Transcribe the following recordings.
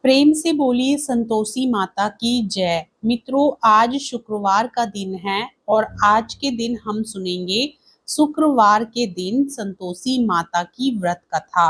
प्रेम से बोलिए संतोषी माता की जय। मित्रों, आज शुक्रवार का दिन है और आज के दिन हम सुनेंगे शुक्रवार के दिन संतोषी माता की व्रत कथा।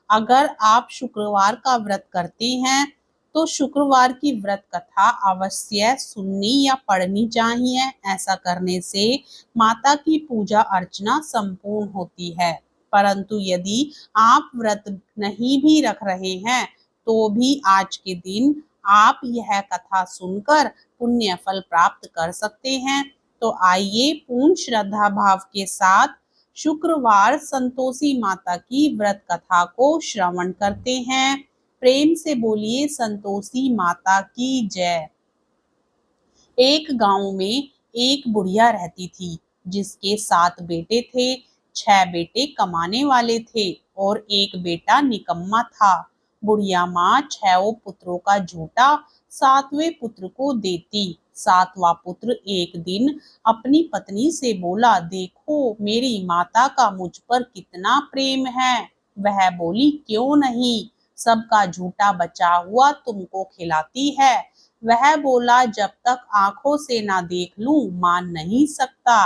अगर आप शुक्रवार का व्रत करते हैं तो शुक्रवार की व्रत कथा अवश्य सुननी या पढ़नी चाहिए। ऐसा करने से माता की पूजा अर्चना संपूर्ण होती है। परंतु यदि आप व्रत नहीं भी रख रहे हैं तो भी आज के दिन आप यह कथा सुनकर पुण्य फल प्राप्त कर सकते हैं। तो आइए पूर्ण श्रद्धा भाव के साथ शुक्रवार संतोषी माता की व्रत कथा को श्रवण करते हैं। प्रेम से बोलिए संतोषी माता की जय। एक गांव में एक बुढ़िया रहती थी जिसके 7 बेटे थे। 6 बेटे कमाने वाले थे और एक बेटा निकम्मा था। बुढ़िया माँ 6 पुत्रों का झूठा 7वें पुत्र को देती। 7वां पुत्र एक दिन अपनी पत्नी से बोला, देखो मेरी माता का मुझ पर कितना प्रेम है। वह बोली, क्यों नहीं, सबका झूठा बचा हुआ तुमको खिलाती है। वह बोला, जब तक आंखों से ना देख लूं मान नहीं सकता।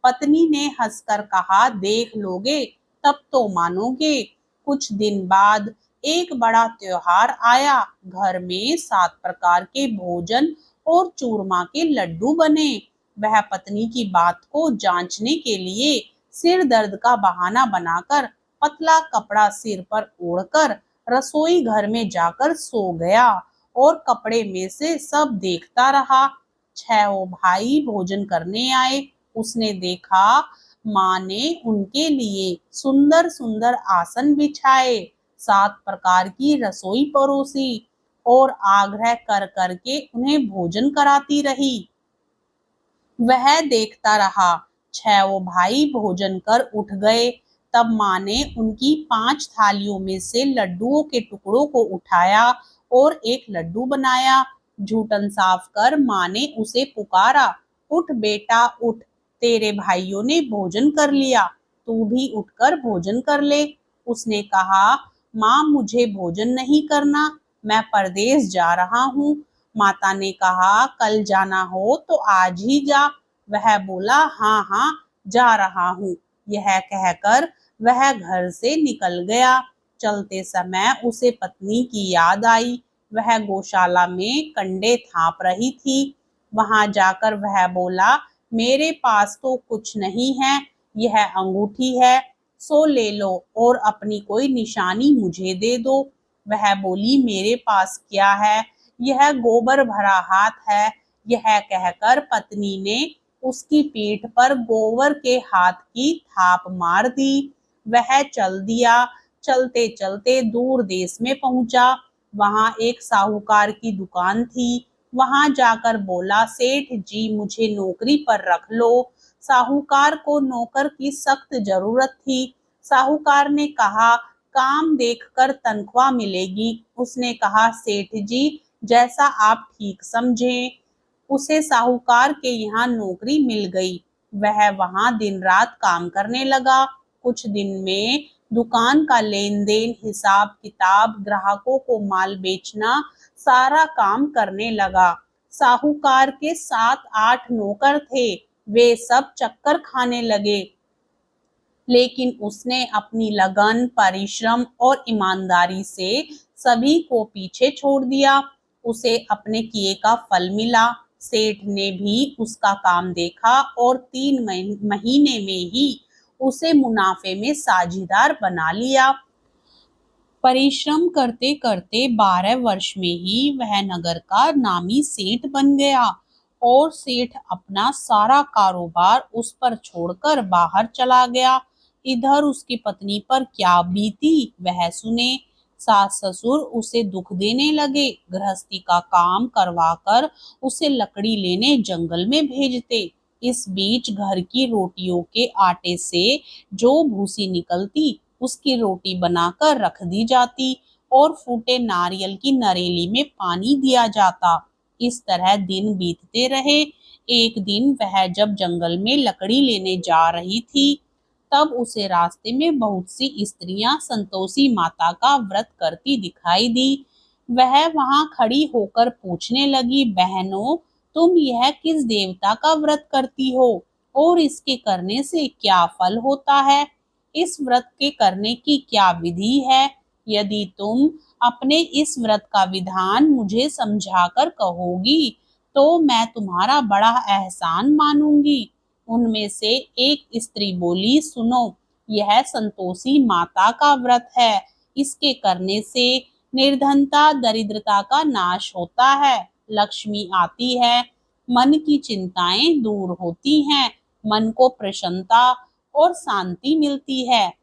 पत्नी ने हंसकर कहा, देख लोगे तब तो मानोगे। कुछ दिन बाद एक बड़ा त्योहार आया। घर में 7 प्रकार के भोजन और चूरमा के लड्डू बने। वह पत्नी की बात को जांचने के लिए सिर दर्द का बहाना बनाकर पतला कपड़ा सिर पर ओढ़कर रसोई घर में जाकर सो गया और कपड़े में से सब देखता रहा। 6 भाई भोजन करने आए। उसने देखा माँ ने उनके लिए सुंदर सुंदर आसन बिछाए, 7 प्रकार की रसोई परोसी और आग्रह कर करके उन्हें भोजन कराती रही। वह देखता रहा। 6 भाई भोजन कर उठ गए। तब माँ ने उनकी 5 थालियों में से लड्डुओं के टुकड़ों को उठाया और एक लड्डू बनाया। जूठन साफ कर माँ ने उसे पुकारा, उठ बेटा उठ, तेरे भाइयों ने भोजन कर लिया, तू भी उठकर भोजन कर ले। उसने कहा, माँ मुझे भोजन नहीं करना, मैं परदेश जा रहा हूँ। माता ने कहा, कल जाना हो तो आज ही जा। वह बोला, हाँ हाँ जा रहा हूँ। यह कहकर वह घर से निकल गया। चलते समय उसे पत्नी की याद आई। वह गौशाला में कंडे थाप रही थी। वहां जाकर वह बोला, मेरे पास तो कुछ नहीं है, यह अंगूठी है, सो ले लो और अपनी कोई निशानी मुझे दे दो। वह बोली, मेरे पास क्या है, यह गोबर भरा हाथ है। यह कहकर पत्नी ने उसकी पीठ पर गोबर के हाथ की थाप मार दी। वह चल दिया। चलते चलते दूर देश में पहुंचा। वहां एक साहूकार की दुकान थी। वहां जाकर बोला, सेठ जी मुझे नौकरी पर रख लो। साहूकार को नौकर की सख्त जरूरत थी। साहूकार ने कहा, काम देखकर तनख्वाह मिलेगी। उसने कहा, सेठ जी जैसा आप ठीक समझें। उसे साहूकार के यहाँ नौकरी मिल गई। वह वहां दिन रात काम करने लगा। कुछ दिन में दुकान का लेन देन, हिसाब किताब, ग्राहकों को माल बेचना, सारा काम करने लगा। साहूकार के 7-8 नौकर थे। वे सब चक्कर खाने लगे। लेकिन उसने अपनी लगन, परिश्रम और ईमानदारी से सभी को पीछे छोड़ दिया। उसे अपने किए का फल मिला। सेठ ने भी उसका काम देखा और 3 महीने में ही उसे मुनाफे में साझीदार बना लिया। परिश्रम करते करते 12 वर्ष में ही वह नगर का नामी सेठ बन गया और सेठ अपना सारा कारोबार उस पर छोड़कर बाहर चला गया। इधर उसकी पत्नी पर क्या बीती वह सुने। सास ससुर उसे दुख देने लगे। गृहस्थी का काम करवाकर उसे लकड़ी लेने जंगल में भेजते। इस बीच घर की रोटियों के आटे से जो भूसी निकलती उसकी रोटी बनाकर रख दी जाती और फूटे नारियल की नरेली में पानी दिया जाता। इस तरह दिन बीतते रहे। एक दिन वह जब जंगल में लकड़ी लेने जा रही थी तब उसे रास्ते में बहुत सी स्त्रियां संतोषी माता का व्रत करती दिखाई दी। वह वहां खड़ी होकर पूछने लगी, बहनों, तुम यह किस देवता का व्रत करती हो और इसके करने से क्या फल होता है? इस व्रत के करने की क्या विधि है? यदि तुम अपने इस व्रत का विधान मुझे समझाकर कहोगी तो मैं तुम्हारा बड़ा एहसान मानूंगी। उनमें से एक स्त्री बोली, सुनो, यह संतोषी माता का व्रत है। इसके करने से निर्धनता दरिद्रता का नाश होता है, लक्ष्मी आती है, मन की चिंताएं दूर होती हैं, मन को प्रसन्नता और शांति मिलती है,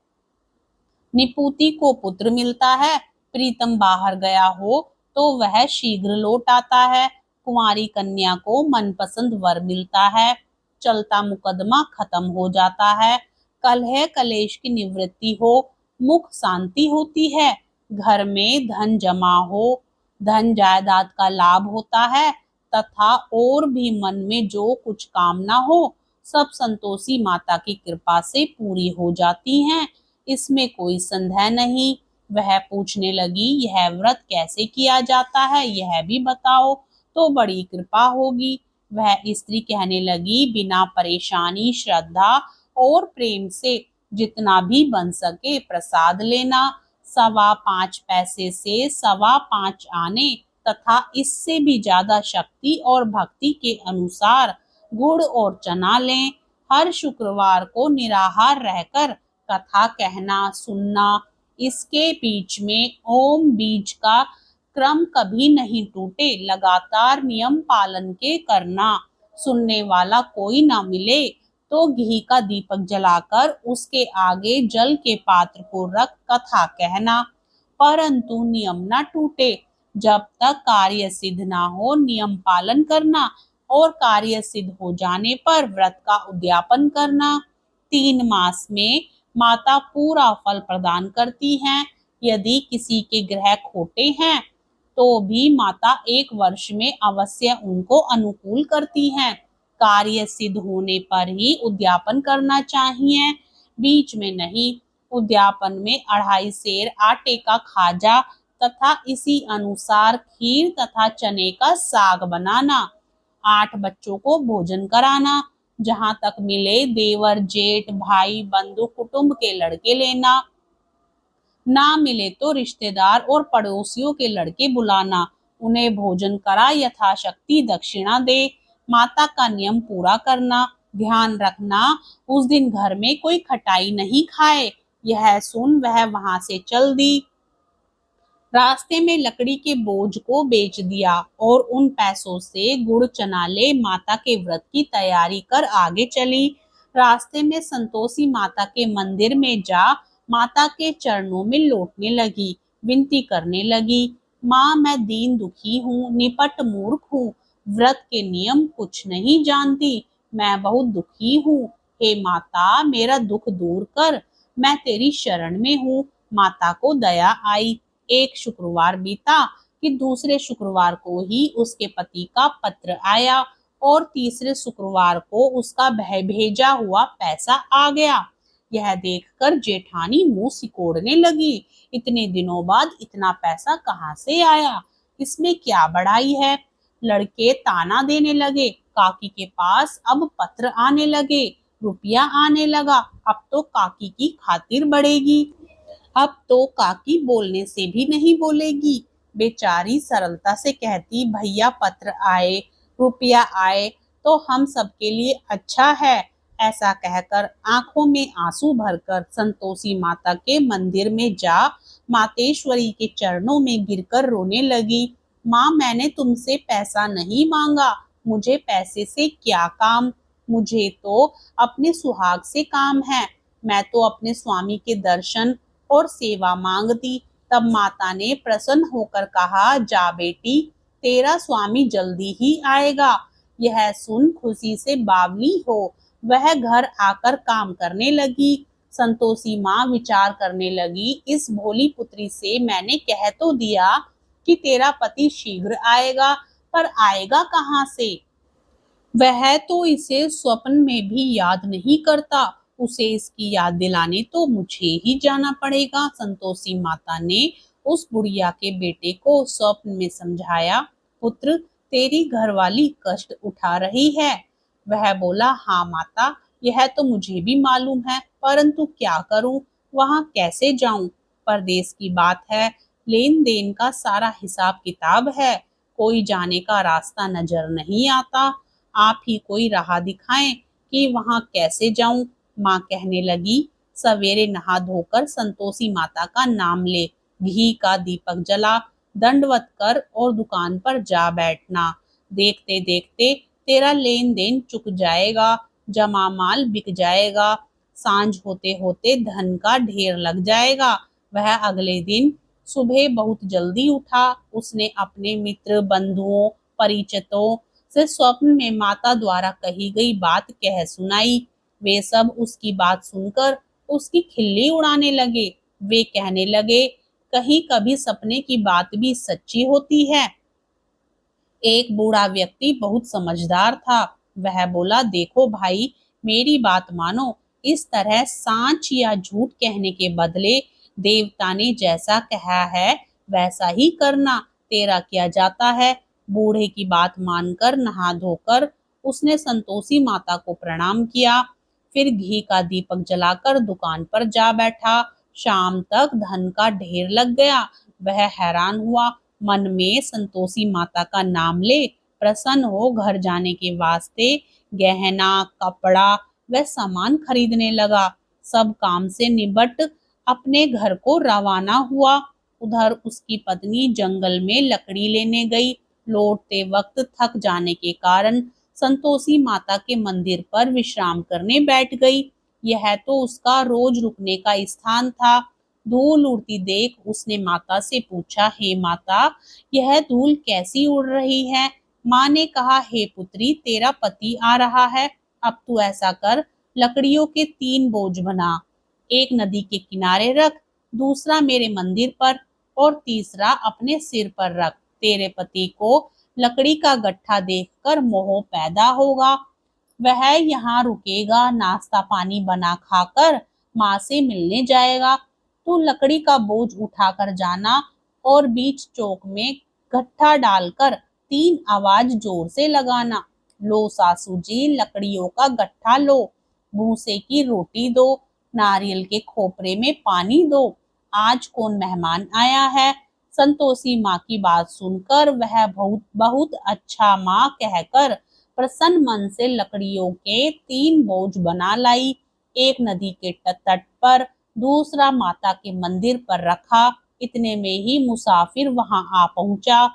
निपुति को पुत्र मिलता है, प्रीतम बाहर गया हो तो वह शीघ्र लौट आता है, कुंवारी कन्या को मनपसंद वर मिलता है, चलता मुकदमा खत्म हो जाता है, कलह कलेश की निवृत्ति हो, मुख शांति होती है, घर में धन जमा हो, धन जायदाद का लाभ होता है तथा और भी मन में जो कुछ कामना हो सब संतोषी माता की कृपा से पूरी हो जाती हैं। इसमें कोई संदेह नहीं। वह पूछने लगी, यह व्रत कैसे किया जाता है, यह भी बताओ तो बड़ी कृपा होगी। वह स्त्री कहने लगी, बिना परेशानी, श्रद्धा और प्रेम से जितना भी बन सके प्रसाद लेना, 5.25 पैसे से 5.25 आने तथा इससे भी ज्यादा शक्ति और भक्ति के अनुसार गुड़ और चना लें। हर शुक्रवार को निराहार रहकर कथा कहना सुनना, इसके बीच में ओम बीज का क्रम कभी नहीं टूटे, लगातार नियम पालन के करना, सुनने वाला कोई ना मिले तो घी का दीपक जलाकर उसके आगे जल के पात्र को रख कथा कहना, परंतु नियम ना टूटे। जब तक कार्य सिद्ध ना हो नियम पालन करना और कार्य सिद्ध हो जाने पर व्रत का उद्यापन करना। 3 मास में माता पूरा फल प्रदान करती हैं। यदि किसी के ग्रह खोटे हैं तो भी माता 1 वर्ष में अवश्य उनको अनुकूल करती हैं। कार्य सिद्ध होने पर ही उद्यापन करना चाहिए, बीच में नहीं। उद्यापन में 2.5 सेर आटे का खाजा तथा इसी अनुसार खीर तथा चने का साग बनाना, 8 बच्चों को भोजन कराना, जहां तक मिले देवर जेठ भाई बंधु कुटुंब के लड़के लेना, ना मिले तो रिश्तेदार और पड़ोसियों के लड़के बुलाना, उन्हें भोजन करा यथाशक्ति दक्षिणा दे। माता का नियम पूरा करना, ध्यान रखना उस दिन घर में कोई खटाई नहीं खाए। यह सुन वह वहां से चल दी। रास्ते में लकड़ी के बोझ को बेच दिया और उन पैसों से गुड़ चना ले माता के व्रत की तैयारी कर आगे चली। रास्ते में संतोषी माता के मंदिर में जा माता के चरणों में लौटने लगी, विनती करने लगी, माँ मैं दीन दुखी हूँ, निपट मूर्ख हूँ, व्रत के नियम कुछ नहीं जानती, मैं बहुत दुखी हूँ, हे माता मेरा दुख दूर कर, मैं तेरी शरण में हूँ। माता को दया आई। एक शुक्रवार बीता कि दूसरे शुक्रवार को ही उसके पति का पत्र आया और तीसरे शुक्रवार को उसका भेजा हुआ पैसा आ गया। यह देखकर जेठानी मुंह सिकोड़ने लगी, इतने दिनों बाद इतना पैसा कहाँ से आया, इसमें क्या बड़ाई है। लड़के ताना देने लगे, काकी के पास अब पत्र आने लगे, रुपया आने लगा, अब तो काकी की खातिर बढ़ेगी, अब तो काकी बोलने से भी नहीं बोलेगी। बेचारी सरलता से कहती, भैया पत्र आए, रुपया आए तो हम सबके लिए अच्छा है। ऐसा कहकर आंखों में आंसू भरकर संतोषी माता के मंदिर में जा मातेश्वरी के चरणों में गिरकर रोने लगी। माँ मैंने तुमसे पैसा नहीं मांगा, मुझे पैसे से क्या काम, मुझे तो अपने सुहाग से काम है, मैं तो अपने स्वामी के दर्शन और सेवा मांगती। तब माता ने प्रसन्न होकर कहा, जा बेटी तेरा स्वामी जल्दी ही आएगा। यह सुन खुशी से बावली हो वह घर आकर काम करने लगी। संतोषी माँ विचार करने लगी, इस भोली पुत्री से मैंने कह तो दिया कि तेरा पति शीघ्र आएगा, पर आएगा कहाँ से, वह तो इसे स्वप्न में भी याद नहीं करता, उसे इसकी याद दिलाने तो मुझे ही जाना पड़ेगा। संतोषी माता ने उस बुढ़िया के बेटे को स्वप्न में समझाया, पुत्र तेरी घरवाली कष्ट उठा रही है। वह बोला, हाँ माता, यह तो मुझे भी मालूम है, परंतु क्या करूं, वहां कैसे जाऊं? परदेश की बात है, लेन देन का सारा हिसाब किताब है, कोई जाने का रास्ता नजर नहीं आता। आप ही कोई राह दिखाएं कि वहां कैसे जाऊं। माँ कहने लगी, सवेरे नहा धोकर संतोषी माता का नाम ले, घी का दीपक जला, दंडवत कर और दुकान पर जा बैठना। देखते देखते तेरा लेन देन चुक जाएगा, जमा माल बिक जाएगा, सांझ होते होते धन का ढेर लग जाएगा। वह अगले दिन सुबह बहुत जल्दी उठा। उसने अपने मित्र बंधुओं परिचितों से स्वप्न में माता द्वारा कही गई बात कह सुनाई। वे सब उसकी बात सुनकर उसकी खिल्ली उड़ाने लगे। वे कहने लगे, कहीं कभी सपने की बात भी सच्ची होती है। एक बूढ़ा व्यक्ति बहुत समझदार था। वह बोला, देखो भाई, मेरी बात मानो, इस तरह सांच या झूठ कहने के बदले देवता ने जैसा कहा है वैसा ही करना। तेरा क्या जाता है। बूढ़े की बात मानकर नहा धोकर उसने संतोषी माता को प्रणाम किया। फिर घी का दीपक जलाकर दुकान पर जा बैठा। शाम तक धन का ढेर लग गया। वह हैरान हुआ, मन में संतोषी माता का नाम ले प्रसन्न हो घर जाने के वास्ते गहना कपड़ा व सामान खरीदने लगा। सब काम से निबट अपने घर को रवाना हुआ। उधर उसकी पत्नी जंगल में लकड़ी लेने गई। लौटते वक्त थक जाने के कारण संतोषी माता के मंदिर पर विश्राम करने बैठ गई। यह तो उसका रोज रुकने का स्थान था। धूल उड़ती देख उसने माता से पूछा, हे माता, यह धूल कैसी उड़ रही है? माँ ने कहा, हे पुत्री, तेरा पति आ रहा है। अब तू ऐसा कर, लकड़ियों के 3 बोझ बना, एक नदी के किनारे रख, दूसरा मेरे मंदिर पर और तीसरा अपने सिर पर रख। तेरे पति को लकड़ी का गट्ठा देखकर मोह पैदा होगा। वह यहाँ रुकेगा, नाश्ता पानी बना खाकर माँ से मिलने जाएगा। तू लकड़ी का बोझ उठाकर जाना और बीच चौक में गट्ठा डालकर 3 आवाज जोर से लगाना। लो सासू जी, लकड़ियों का गट्ठा लो, भूसे की रोटी दो, नारियल के खोपरे में पानी दो, आज कौन मेहमान आया है? संतोषी माँ की बात सुनकर वह बहुत बहुत अच्छा माँ कहकर प्रसन्न मन से लकड़ियों के 3 बोझ बना लाई। एक नदी के तट पर, दूसरा माता के मंदिर पर रखा। इतने में ही मुसाफिर वहां आ पहुंचा।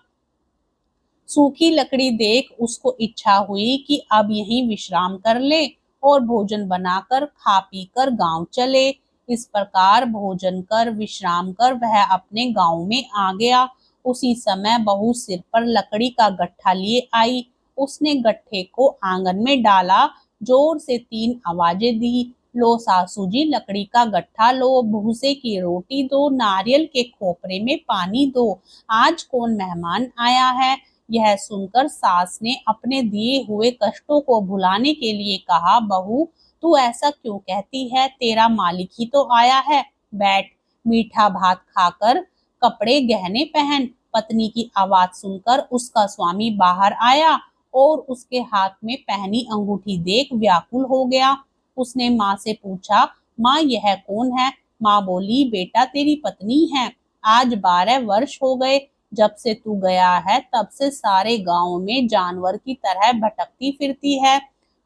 सूखी लकड़ी देख उसको इच्छा हुई कि अब यहीं विश्राम कर ले और भोजन बनाकर खा पी कर गांव चले। इस प्रकार भोजन कर विश्राम कर वह अपने गांव में आ गया। उसी समय बहू सिर पर लकड़ी का गट्ठा लिए आई। उसने गट्ठे को आंगन में डाला, जोर से 3 आवाजें दी, लो सासू जी, लकड़ी का गट्ठा लो, भूसे की रोटी दो, नारियल के खोपरे में पानी दो, आज कौन मेहमान आया है? यह सुनकर सास ने अपने दिए हुए कष्टों को भुलाने के लिए कहा, बहू, तू ऐसा क्यों कहती है? तेरा मालिक ही तो आया है। बैठ, मीठा भात खाकर कपड़े गहने पहन। पत्नी की आवाज सुनकर उसका स्वामी बाहर आया और उसके हाथ में पहनी अंगूठी देख व्याकुल हो गया। उसने माँ से पूछा, माँ यह कौन है? माँ बोली, बेटा तेरी पत्नी है। आज 12 वर्ष हो गए जब से तू गया है, तब से सारे गांव में जानवर की तरह भटकती फिरती है,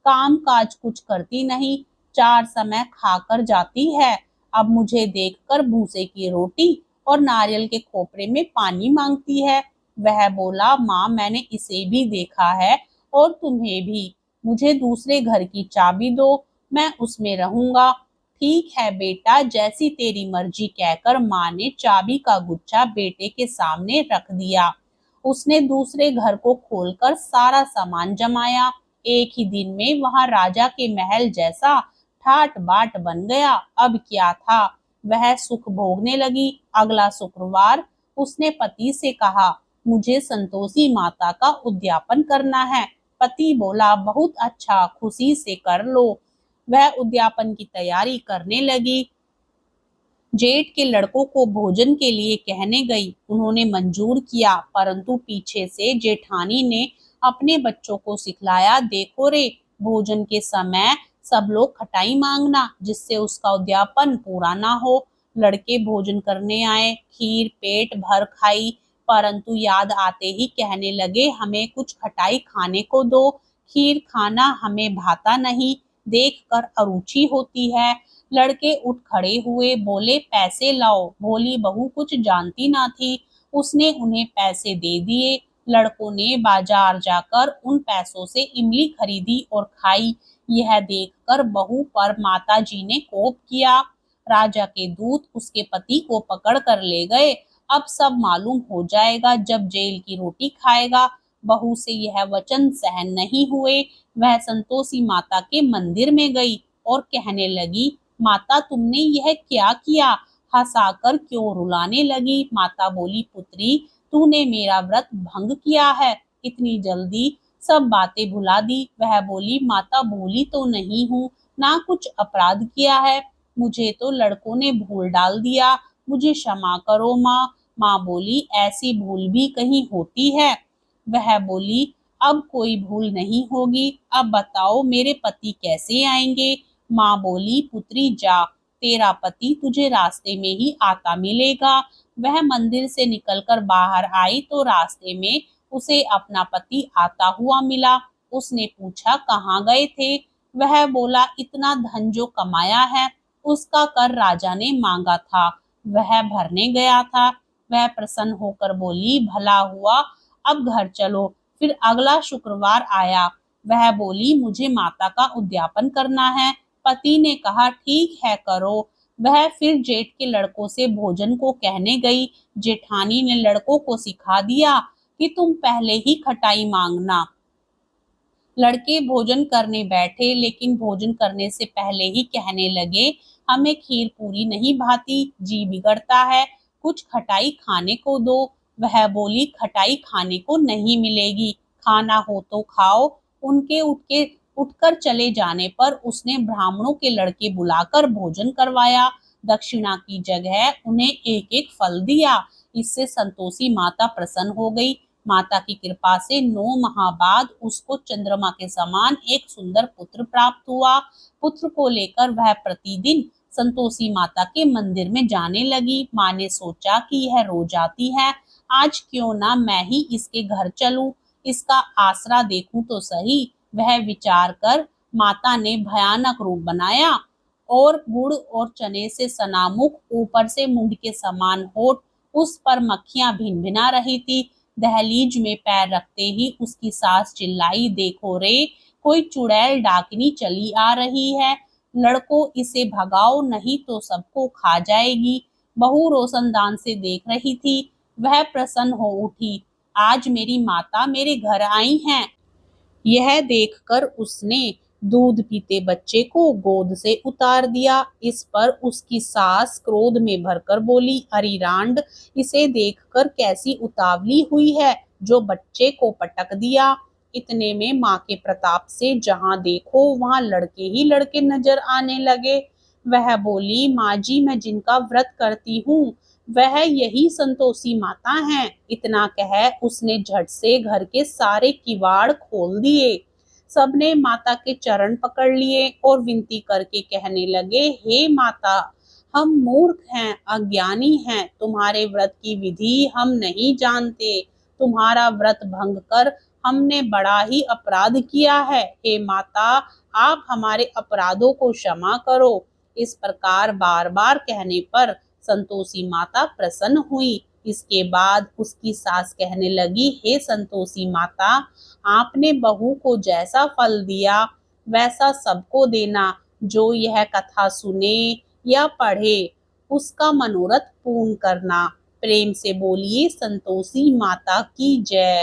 काम काज कुछ करती नहीं, 4 समय खाकर जाती है। अब मुझे देखकर भूसे की रोटी और नारियल के खोपरे में पानी मांगती है। वह बोला, माँ मैंने इसे भी देखा है और तुम्हें भी। मुझे दूसरे घर की चाबी दो, मैं उसमें रहूंगा। ठीक है बेटा, जैसी तेरी मर्जी, कहकर माँ ने चाबी का गुच्छा बेटे के सामने रख दिया। उसने दूसरे घर को खोलकर सारा सामान जमाया। एक ही दिन में वहां राजा के महल जैसा ठाट बाट बन गया। अब क्या था, वह सुख भोगने लगी। अगला शुक्रवार उसने पति से कहा, मुझे संतोषी माता का उद्यापन करना है। पति बोला, बहुत अच्छा, खुशी से कर लो। वह उद्यापन की तैयारी करने लगी। जेठ के लड़कों को भोजन के लिए कहने गई। उन्होंने मंजूर किया, परंतु पीछे से जेठानी ने अपने बच्चों को सिखलाया, देखो रे, भोजन के समय सब लोग खटाई मांगना, जिससे उसका उद्यापन पूरा ना हो। लड़के भोजन करने आए, खीर पेट भर खाई, परंतु याद आते ही कहने लगे, हमें कुछ खटाई खाने को दो, खीर खाना हमें भाता नहीं, देखकर अरुचि होती है। लड़के उठ खड़े हुए, बोले, पैसे लाओ। भोली बहू कुछ जानती ना थी, उसने उन्हें पैसे दे दिए। लड़कों ने बाजार जाकर उन पैसों से इमली खरीदी और खाई। यह देखकर बहू पर माताजी ने कोप किया। राजा के दूत उसके पति को पकड़ कर ले गए। अब सब मालूम हो जाएगा जब जेल की रोटी खाएगा। बहू से यह वचन सहन नहीं हुए। वह संतोषी माता के मंदिर में गई और कहने लगी, माता तुमने यह क्या किया? हंसाकर क्यों रुलाने लगी? माता बोली, पुत्री तूने मेरा व्रत भंग किया है, इतनी जल्दी सब बातें भुला दी। वह बोली, माता भूली तो नहीं हूँ, ना कुछ अपराध किया है, मुझे तो लड़कों ने भूल डाल दिया, मुझे क्षमा करो माँ। माँ बोली, ऐसी भूल भी कहीं होती है? वह बोली, अब कोई भूल नहीं होगी, अब बताओ मेरे पति कैसे आएंगे? माँ बोली, पुत्री जा, तेरा पति तुझे रास्ते में ही आता मिलेगा। वह मंदिर से निकलकर बाहर आई तो रास्ते में उसे अपना पति आता हुआ मिला। उसने पूछा, कहाँ गए थे? वह बोला, इतना धन जो कमाया है उसका कर राजा ने मांगा था, वह भरने गया था। वह प्रसन्न होकर बोली, भला हुआ, अब घर चलो। फिर अगला शुक्रवार आया। वह बोली, मुझे माता का उद्यापन करना है। पति ने कहा, ठीक है करो। वह फिर जेठ के लड़कों से भोजन को कहने गई। जेठानी ने लड़कों को सिखा दिया कि तुम पहले ही खटाई मांगना। लड़के भोजन करने बैठे, लेकिन भोजन करने से पहले ही कहने लगे, हमें खीर पूरी नहीं भाती, जी बिगड़ता है, कुछ खटाई खाने को दो। वह बोली, खटाई खाने को नहीं मिलेगी, खाना हो तो खाओ। उनके उठकर चले जाने पर उसने ब्राह्मणों के लड़के बुलाकर भोजन करवाया। दक्षिणा की जगह उन्हें एक एक फल दिया। इससे संतोषी माता प्रसन्न हो गई। माता की कृपा से 9 माह बाद उसको चंद्रमा के समान एक सुंदर पुत्र प्राप्त हुआ। पुत्र को लेकर वह प्रतिदिन संतोषी माता के मंदिर में जाने लगी। माँ ने सोचा कि यह रोज आती है, आज क्यों ना मैं ही इसके घर चलूं, इसका आसरा देखूं तो सही। वह विचार कर माता ने भयानक रूप बनाया और गुड़ और चने से सनामुख, ऊपर से मुंड के समान होठ, उस पर मक्खियां भिनभिना रही थी। दहलीज में पैर रखते ही उसकी सास चिल्लाई, देखो रे, कोई चुड़ैल डाकिनी चली आ रही है, लड़को इसे भगाओ नहीं तो सबको खा जाएगी। बहू रोशनदान से देख रही थी। वह प्रसन्न हो उठी, आज मेरी माता मेरे घर आई हैं। यह देखकर उसने दूध पीते बच्चे को गोद से उतार दिया। इस पर उसकी सास क्रोध में भरकर बोली, अरे रांड, इसे देखकर कैसी उतावली हुई है जो बच्चे को पटक दिया। इतने में माँ के प्रताप से जहां देखो वहां लड़के ही लड़के नजर आने लगे। वह बोली, माँ जी, मैं जिनका व्रत करती हूँ वह यही संतोषी माता हैं। इतना कह उसने झट से घर के सारे किवाड़ खोल दिए। सबने माता के चरण पकड़ लिए और विनती करके कहने लगे, हे माता, हम मूर्ख हैं, अज्ञानी हैं, तुम्हारे व्रत की विधि हम नहीं जानते, तुम्हारा व्रत भंग कर हमने बड़ा ही अपराध किया है। हे माता, आप हमारे अपराधों को क्षमा करो। इस प्रकार बार बार कहने पर संतोषी माता प्रसन्न हुई। इसके बाद उसकी सास कहने लगी, हे संतोषी माता, आपने बहू को जैसा फल दिया वैसा सबको देना, जो यह कथा सुने या पढ़े उसका मनोरथ पूर्ण करना। प्रेम से बोलिए संतोषी माता की जय।